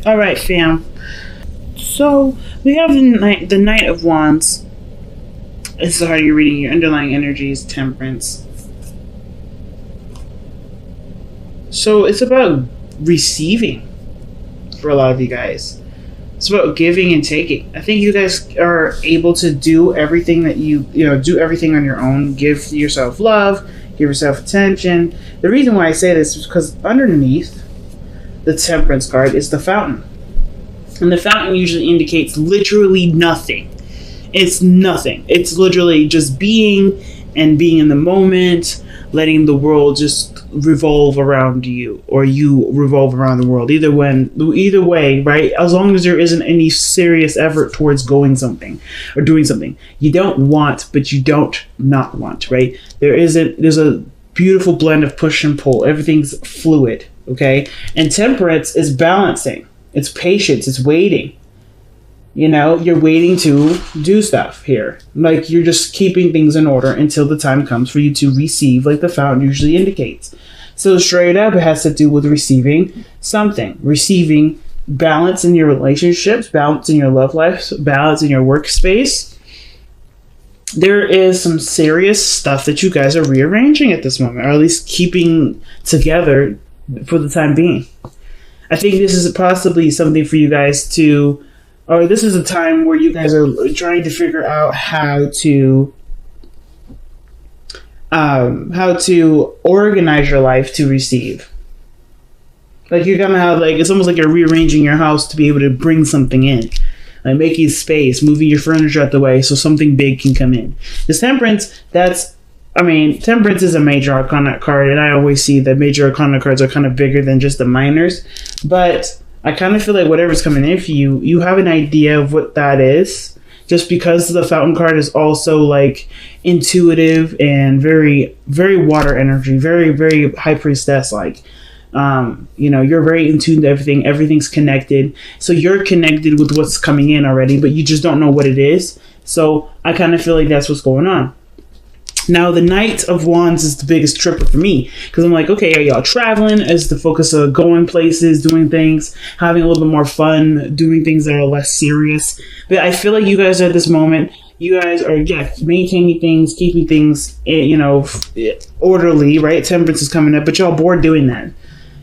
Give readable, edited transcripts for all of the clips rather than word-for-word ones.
All right, fam. So we have the Knight of Wands. This is how you're reading your underlying energies, Temperance. So it's about receiving for a lot of you guys. It's about giving and taking. I think you guys are able to do everything that do everything on your own. Give yourself love, give yourself attention. The reason why I say this is because underneath the Temperance card is the Fountain. And the Fountain usually indicates literally nothing. It's nothing. It's literally just being and being in the moment, letting the world just revolve around you, or you revolve around the world. Either way, right? As long as there isn't any serious effort towards going something or doing something. You don't want, but you don't not want, right? There's a beautiful blend of push and pull. Everything's fluid, okay? And Temperance is balancing. It's patience. It's waiting. You're waiting to do stuff here. Like, you're just keeping things in order until the time comes for you to receive, like the Fountain usually indicates. So straight up, it has to do with receiving something. Receiving balance in your relationships, balance in your love life, balance in your workspace. There is some serious stuff that you guys are rearranging at this moment, or at least keeping together for the time being. I think this is possibly something for you guys to... or this is a time where you guys are trying to figure out how to organize your life to receive. Like, you're gonna have, like, it's almost like you're rearranging your house to be able to bring something in, like making space, moving your furniture out the way so something big can come in. This Temperance, Temperance is a major arcana card, and I always see that major arcana cards are kind of bigger than just the minors, but I kind of feel like whatever's coming in for you, you have an idea of what that is. Just because the Fountain card is also like intuitive and very, very water energy, very, very high priestess like. You're very in tune to everything. Everything's connected. So you're connected with what's coming in already, but you just don't know what it is. So I kind of feel like that's what's going on. Now, the Knight of Wands is the biggest tripper for me, because I'm like, okay, are y'all traveling? Is the focus of going places, doing things, having a little bit more fun, doing things that are less serious? But I feel like you guys at this moment, you guys are, maintaining things, keeping things, orderly, right? Temperance is coming up, but y'all bored doing that.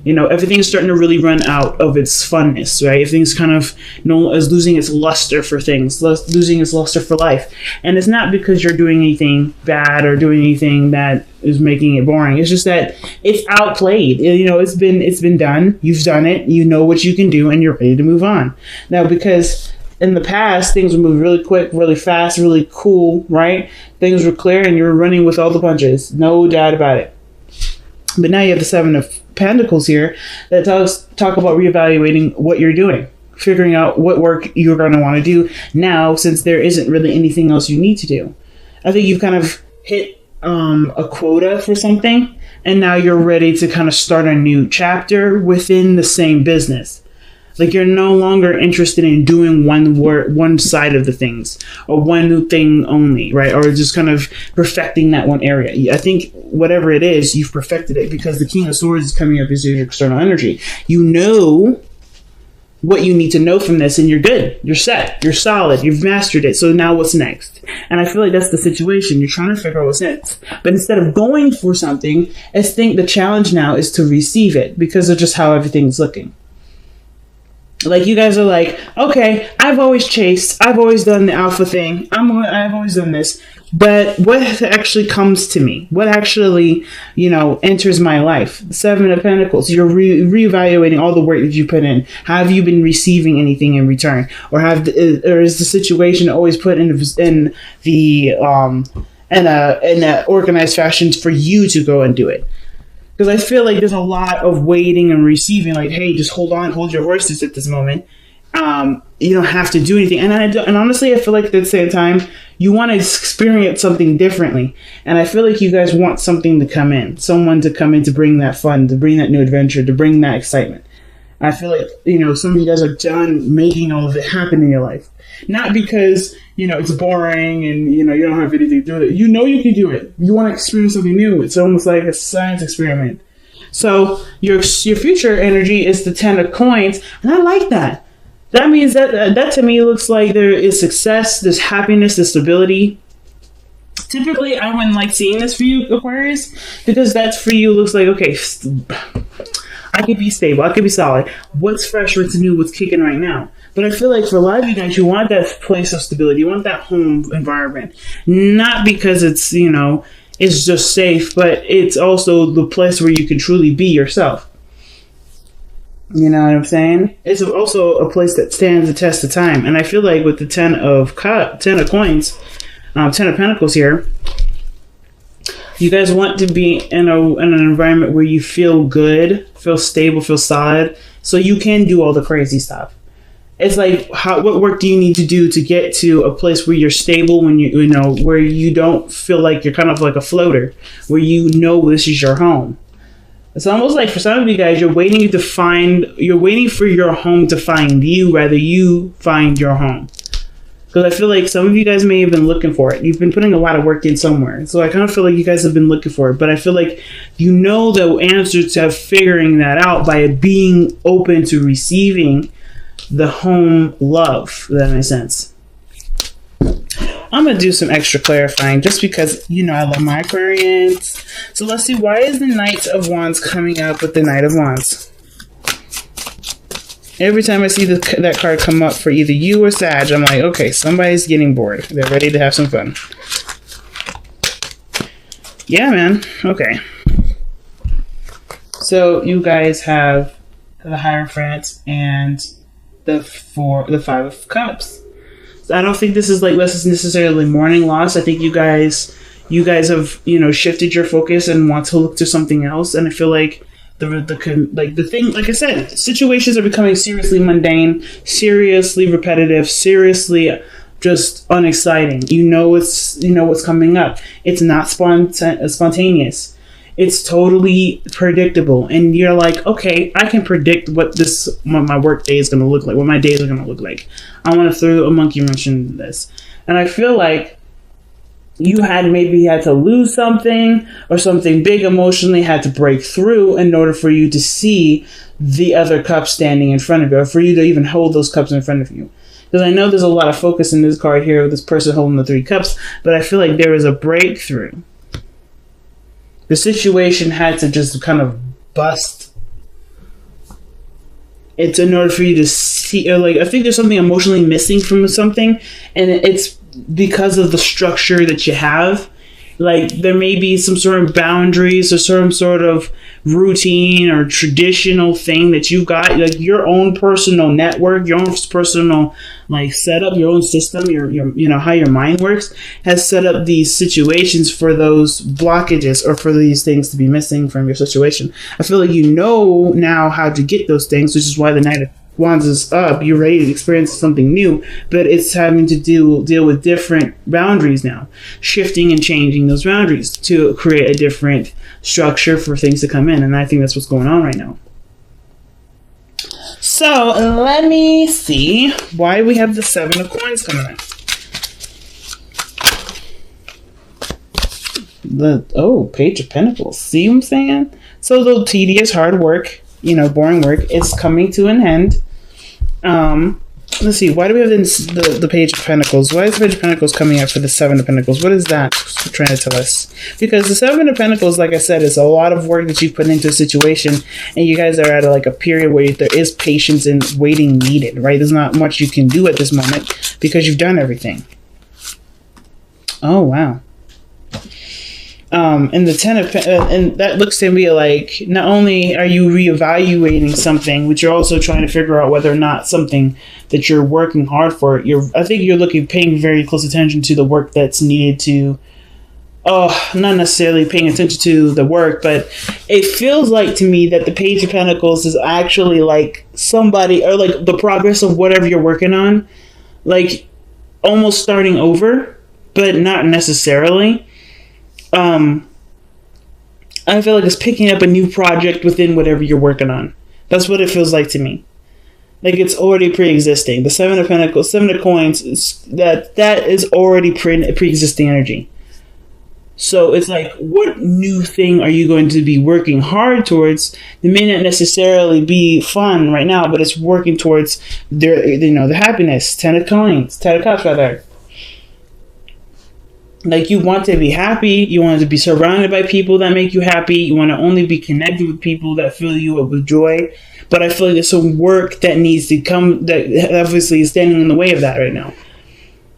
Everything's starting to really run out of its funness, right? Everything's kind of is losing its luster for things, losing its luster for life. And it's not because you're doing anything bad or doing anything that is making it boring. It's just that it's outplayed. It's been done. You've done it. You know what you can do, and you're ready to move on. Now, because in the past, things would move really quick, really fast, really cool, right? Things were clear, and you were running with all the punches. No doubt about it. But now you have the Seven of Pentacles here that talk about reevaluating what you're doing, figuring out what work you're going to want to do now, since there isn't really anything else you need to do. I think you've kind of hit a quota for something, and now you're ready to kind of start a new chapter within the same business. Like, you're no longer interested in doing one side of the things, or one thing only, right? Or just kind of perfecting that one area. I think whatever it is, you've perfected it, because the King of Swords is coming up as your external energy. You know what you need to know from this, and you're good. You're set. You're solid. You've mastered it. So now what's next? And I feel like that's the situation. You're trying to figure out what's next. But instead of going for something, I think the challenge now is to receive it, because of just how everything's looking. Like, you guys are like, okay, I've always chased. I've always done the alpha thing. I've always done this. But what actually comes to me? What actually, enters my life? The Seven of Pentacles. You're reevaluating all the work that you put in. Have you been receiving anything in return? Or is the situation always put in a organized fashion for you to go and do it? Because I feel like there's a lot of waiting and receiving. Like, hey, just hold your horses at this moment. You don't have to do anything. And honestly, I feel like at the same time, you want to experience something differently. And I feel like you guys want something to come in. Someone to come in to bring that fun, to bring that new adventure, to bring that excitement. I feel like, some of you guys are done making all of it happen in your life. Not because, it's boring and, you don't have anything to do with it. You can do it. You want to experience something new. It's almost like a science experiment. So your future energy is the 10 of coins, and I like that. That means that to me looks like there is success, there's happiness, there's stability. Typically, I wouldn't like seeing this for you, Aquarius, because that's for you looks like, okay, I could be stable, I could be solid. What's fresh, what's new, what's kicking right now? But I feel like for a lot of you guys, you want that place of stability, you want that home environment. Not because it's, it's just safe, but it's also the place where you can truly be yourself. You know what I'm saying? It's also a place that stands the test of time. And I feel like with the 10 of coins, 10 of Pentacles here, you guys want to be in an environment where you feel good, feel stable, feel solid, so you can do all the crazy stuff. It's like, what work do you need to do to get to a place where you're stable, when where you don't feel like you're kind of like a floater, where this is your home. It's almost like for some of you guys, you're waiting for your home to find you, rather you find your home. Because I feel like some of you guys may have been looking for it. You've been putting a lot of work in somewhere. So I kind of feel like you guys have been looking for it. But I feel like the answer to figuring that out by being open to receiving the home love. If that makes sense. I'm going to do some extra clarifying just because, I love my Aquarians. So let's see, why is the Knight of Wands coming up with the Knight of Wands? Every time I see that card come up for either you or Sag, I'm like, okay, somebody's getting bored. They're ready to have some fun. Yeah, man. Okay. So you guys have the Hierophant and the 5 of Cups. So I don't think this is necessarily mourning loss. I think you guys have shifted your focus and want to look to something else. And I feel like the thing, like I said, situations are becoming seriously mundane, seriously repetitive, seriously just unexciting. What's coming up. It's not spontaneous. It's totally predictable, and you're like, okay, I can predict what my work day is going to look like, what my days are going to look like. I want to throw a monkey wrench into this, and I feel like you had to lose something or something big emotionally had to break through in order for you to see the other cups standing in front of you, or for you to even hold those cups in front of you. Because I know there's a lot of focus in this card here with this person holding the 3 cups, but I feel like there is a breakthrough. The situation had to just kind of bust. It's in order for you to see, I think there's something emotionally missing from something, and it's because of the structure that you have. Like, there may be some sort of boundaries or some sort of routine or traditional thing that you've got, like your own personal network, your own personal setup, your own system, your how your mind works has set up these situations for those blockages or for these things to be missing from your situation. I feel like now how to get those things, which is why the Knight of Wands is up. You're ready to experience something new, but it's having to deal with different boundaries now, shifting and changing those boundaries to create a different structure for things to come in. And I think that's what's going on right now. So let me see why we have the 7 of Coins coming in. Page of Pentacles. See what I'm saying? So the tedious, hard work, boring work is coming to an end. Let's see. Why do we have the Page of Pentacles? Why is the Page of Pentacles coming up for the 7 of Pentacles? What is that trying to tell us? Because the 7 of Pentacles, like I said, is a lot of work that you've put into a situation, and you guys are at a period where there is patience and waiting needed, right? There's not much you can do at this moment because you've done everything. Oh, wow. And the 10 of and that looks to me like not only are you reevaluating something, but you're also trying to figure out whether or not something that you're working hard for. I think you're paying very close attention to the work that's needed to. Not necessarily paying attention to the work, but it feels like to me that the Page of Pentacles is actually like somebody, or like the progress of whatever you're working on, like almost starting over, but not necessarily. I feel like it's picking up a new project within whatever you're working on. That's what it feels like to me. Like it's already pre-existing. The 7 of Pentacles, 7 of Coins, that is already pre-existing energy. So it's like, what new thing are you going to be working hard towards? It may not necessarily be fun right now, but it's working towards the happiness. 10 of cups rather. Like, you want to be happy, you want to be surrounded by people that make you happy, you want to only be connected with people that fill you up with joy. But I feel like there's some work that needs to come, that obviously is standing in the way of that right now.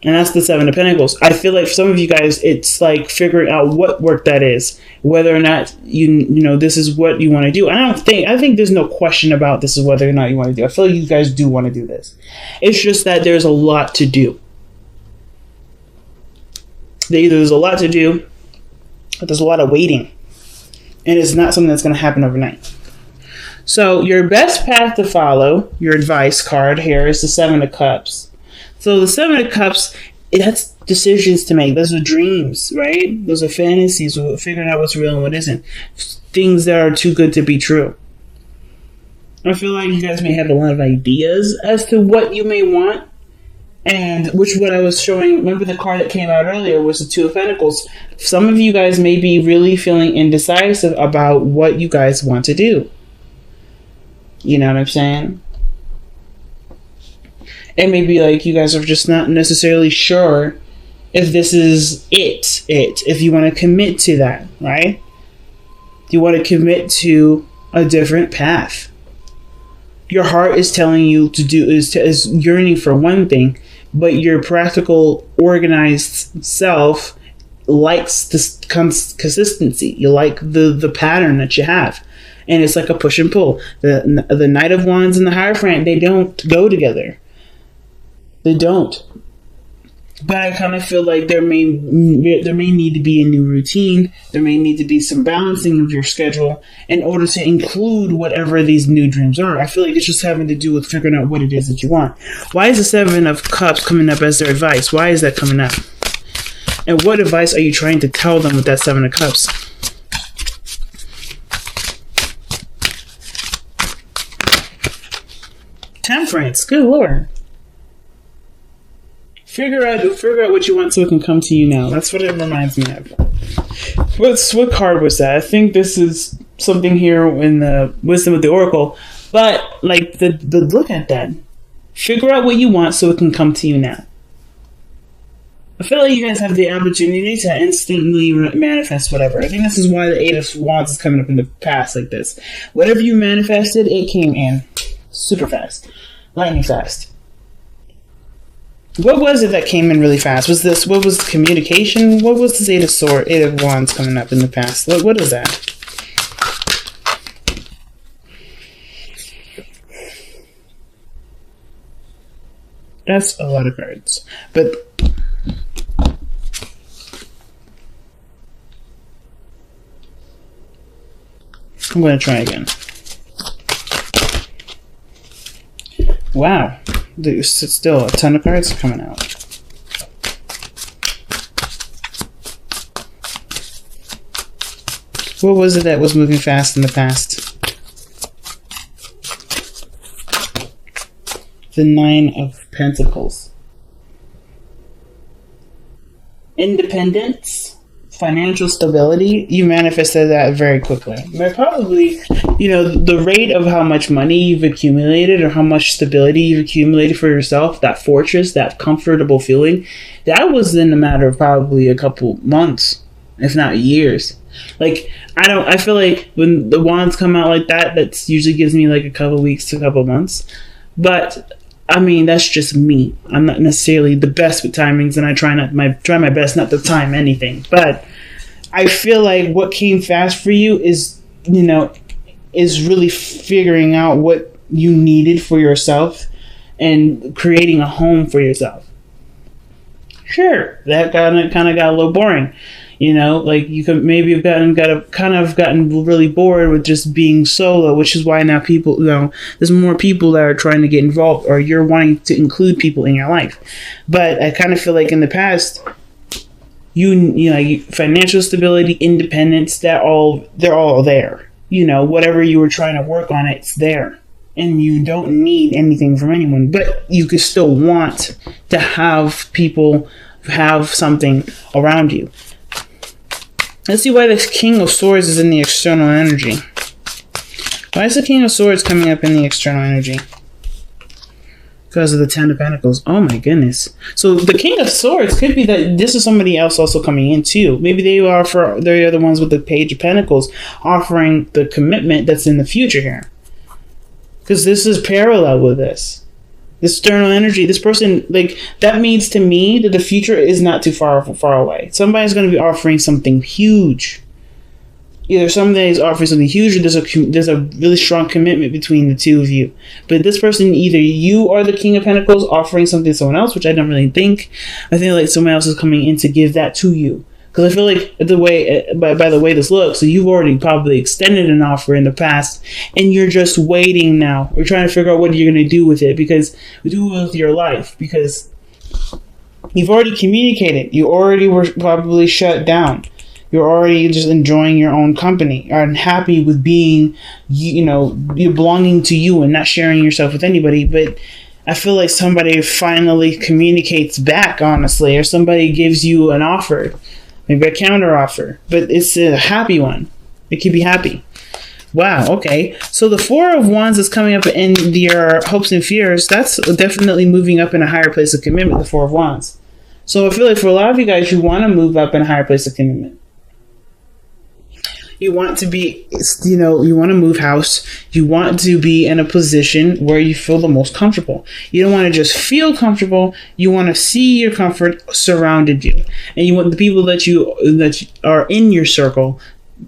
And that's the Seven of Pentacles. I feel like for some of you guys, it's like figuring out what work that is, whether or not this is what you want to do. I think there's no question about this is whether or not you want to do. I feel like you guys do want to do this. It's just that there's a lot to do. There's a lot to do, but there's a lot of waiting. And it's not something that's going to happen overnight. So your best path to follow, your advice card here, is the Seven of Cups. So the Seven of Cups, that's decisions to make. Those are dreams, right? Those are fantasies, figuring out what's real and what isn't. Things that are too good to be true. I feel like you guys may have a lot of ideas as to what you may want. And what I was showing, remember the card that came out earlier was the Two of Pentacles. Some of you guys may be really feeling indecisive about what you guys want to do. You know what I'm saying? It may be like you guys are just not necessarily sure if this is if you want to commit to that, right? You want to commit to a different path. Your heart is telling you to do, is yearning for one thing, but your practical, organized self likes this consistency. You like the pattern that you have. And it's like a push and pull. The Knight of Wands and the Hierophant, they don't go together. They don't. But I kind of feel like there may need to be a new routine. There may need to be some balancing of your schedule in order to include whatever these new dreams are. I feel like it's just having to do with figuring out what it is that you want. Why is the Seven of Cups coming up as their advice? Why is that coming up? And what advice are you trying to tell them with that Seven of Cups? Temperance. Good Lord. Figure out what you want so it can come to you now. That's what it reminds me of. What card was that? I think this is something here in the Wisdom of the Oracle. But like the look at that. Figure out what you want so it can come to you now. I feel like you guys have the opportunity to instantly manifest whatever. I think this is why the Eight of Wands is coming up in the past like this. Whatever you manifested, it came in super fast. Lightning fast. What was it that came in really fast? What was communication? What was this Eight of Wands coming up in the past? What is that? That's a lot of cards. But I'm going to try again. Wow. There's still a ton of cards coming out. What was it that was moving fast in the past? The Nine of Pentacles. Independence. Financial stability, you manifested that very quickly. But probably, the rate of how much money you've accumulated or how much stability you've accumulated for yourself, that fortress, that comfortable feeling, that was in a matter of probably a couple months, if not years. Like, I feel like when the wands come out like that, that usually gives me like a couple weeks to a couple months. But I mean, that's just me. I'm not necessarily the best with timings, and I try my best not to time anything. But I feel like what came fast for you is really figuring out what you needed for yourself and creating a home for yourself. Sure, that kind of got a little boring. Like you could maybe have gotten really bored with just being solo, which is why now people, there's more people that are trying to get involved, or you're wanting to include people in your life. But I kind of feel like in the past, financial stability, independence, they're all there. Whatever you were trying to work on, it's there. And you don't need anything from anyone, but you could still want to have people have something around you. Let's see why the King of Swords is in the external energy. Why is the King of Swords coming up in the external energy? Because of the Ten of Pentacles. Oh my goodness. So the King of Swords could be that this is somebody else also coming in too. Maybe they're the ones with the Page of Pentacles offering the commitment that's in the future here. Because this is parallel with this. This external energy, this person, like, that means to me that the future is not too far away. Somebody's going to be offering something huge. Either somebody is offering something huge, or there's a really strong commitment between the two of you. But this person, either you are the King of Pentacles offering something to someone else, which I don't really think. I think like someone else is coming in to give that to you. Because I feel like by the way this looks, so you've already probably extended an offer in the past, and you're just waiting now. We're trying to figure out what you're going to do with it, because do with your life, because you've already communicated. You already were probably shut down. You're already just enjoying your own company, or happy with being, you're belonging to you and not sharing yourself with anybody. But I feel like somebody finally communicates back, honestly, or somebody gives you an offer. Maybe a counter offer, but it's a happy one. It could be happy. Wow, okay. So the Four of Wands is coming up in your hopes and fears. That's definitely moving up in a higher place of commitment, the Four of Wands. So I feel like for a lot of you guys, you want to move up in a higher place of commitment. You want to be, you want to move house. You want to be in a position where you feel the most comfortable. You don't want to just feel comfortable. You want to see your comfort surrounded you. And you want the people that are in your circle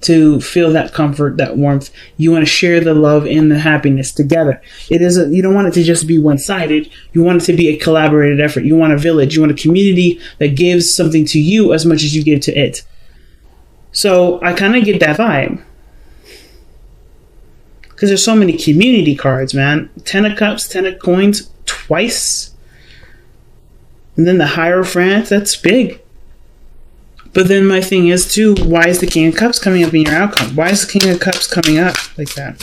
to feel that comfort, that warmth. You want to share the love and the happiness together. You don't want it to just be one-sided. You want it to be a collaborated effort. You want a village. You want a community that gives something to you as much as you give to it. So I kind of get that vibe. Because there's so many community cards, man. 10 of Cups, 10 of Coins, twice. And then the Hierophant, that's big. But then my thing is, too, why is the King of Cups coming up in your outcome? Why is the King of Cups coming up like that?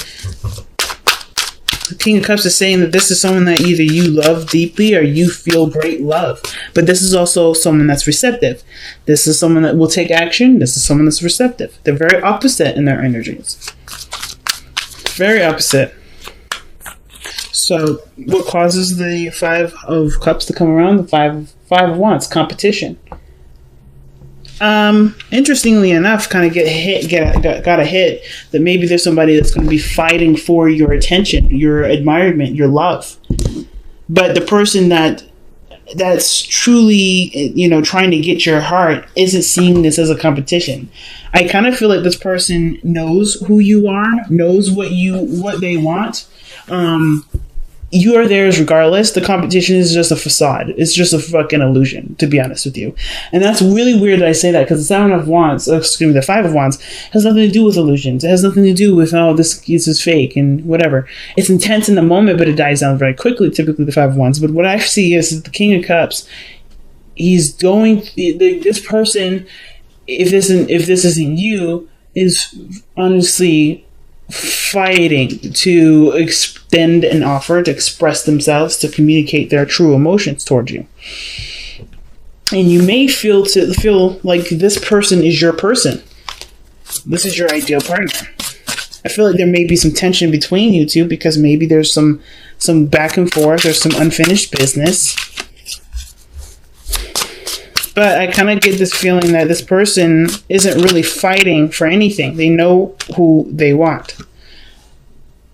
The King of Cups is saying that this is someone that either you love deeply or you feel great love. But this is also someone that's receptive. This is someone that will take action. This is someone that's receptive. They're very opposite in their energies. Very opposite. So what causes the Five of Cups to come around? The Five of Wands, competition. Interestingly enough, kind of got a hit that maybe there's somebody that's going to be fighting for your attention, your admirement, your love. But the person that's truly, trying to get your heart isn't seeing this as a competition. I kind of feel like this person knows who you are, knows what they want. You are theirs regardless. The competition is just a facade. It's just a fucking illusion, to be honest with you. And that's really weird that I say that, because the Seven of Wands, the Five of Wands, has nothing to do with illusions. It has nothing to do with, this is fake and whatever. It's intense in the moment, but it dies down very quickly, typically the Five of Wands. But what I see is the King of Cups, this person, if this isn't you, is honestly fighting to extend an offer, to express themselves, to communicate their true emotions towards you. And you may feel like this person is your person. This is your ideal partner. I feel like there may be some tension between you two, because maybe there's some back and forth, there's some unfinished business. But I kind of get this feeling that this person isn't really fighting for anything. They know who they want.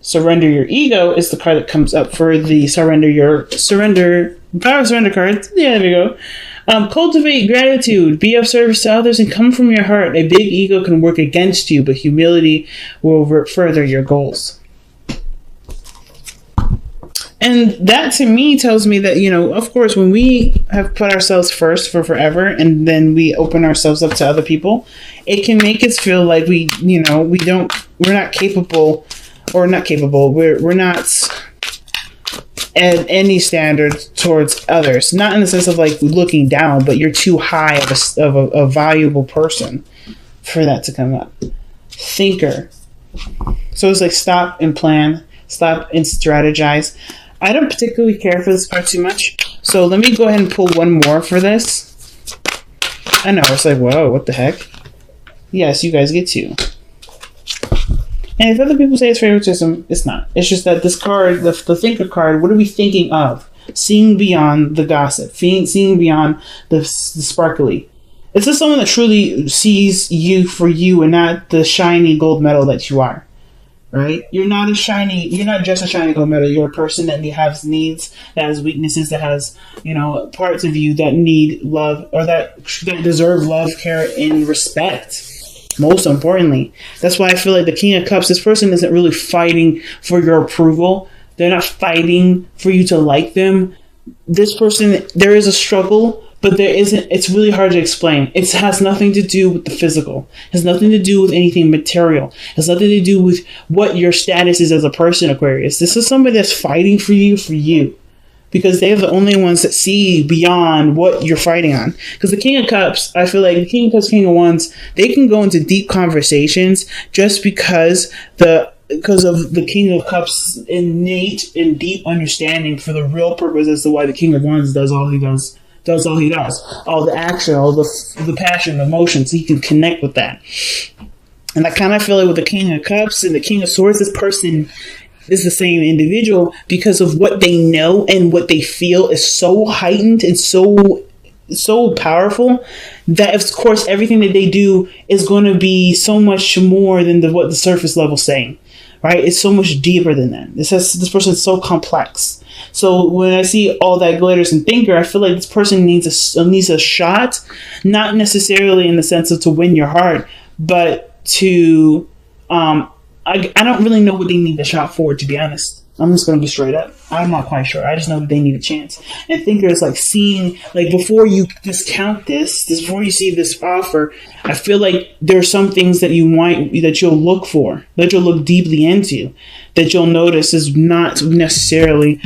Surrender Your Ego is the card that comes up for the Power of Surrender cards. Yeah, there we go. Cultivate gratitude. Be of service to others and come from your heart. A big ego can work against you, but humility will further your goals. And that to me tells me that, of course, when we have put ourselves first for forever and then we open ourselves up to other people, it can make us feel like we're not capable, or not capable. We're not at any standard towards others. Not in the sense of like looking down, but you're too high of a valuable person for that to come up. Thinker. So it's like stop and plan, stop and strategize. I don't particularly care for this card too much, so let me go ahead and pull one more for this. I know, it's like, whoa, what the heck? Yes, you guys get to. And if other people say it's favoritism, it's not. It's just that this card, the thinker card, what are we thinking of? Seeing beyond the gossip, seeing beyond the sparkly. Is this someone that truly sees you for you and not the shiny gold medal that you are? Right? You're not just a shiny gold medal. You're a person that has needs, that has weaknesses, that has, parts of you that need love or that deserve love, care, and respect. Most importantly. That's why I feel like the King of Cups, this person isn't really fighting for your approval. They're not fighting for you to like them. This person, there is a struggle, but there isn't. It's really hard to explain. It has nothing to do with the physical. It has nothing to do with anything material. It has nothing to do with what your status is as a person, Aquarius. This is somebody that's fighting for you. Because they're the only ones that see beyond what you're fighting on. Because the King of Cups, I feel like the King of Cups, King of Wands, they can go into deep conversations just because of the King of Cups' innate and deep understanding for the real purpose as to why the King of Wands does all he does. All the action, all the passion, the emotions, he can connect with that. And I kind of feel like with the King of Cups and the King of Swords, this person is the same individual because of what they know and what they feel is so heightened and so powerful that, of course, everything that they do is going to be so much more than what the surface level is saying. Right? It's so much deeper than that. This person is so complex. So when I see all that glitters and thinker, I feel like this person needs a shot, not necessarily in the sense of to win your heart, but to I don't really know what they need the shot for, to be honest. I'm just going to be straight up. I'm not quite sure. I just know that they need a chance. And thinker is like seeing, like before you discount before you see this offer, I feel like there are some things that you'll look for, that you'll look deeply into, that you'll notice is not necessarily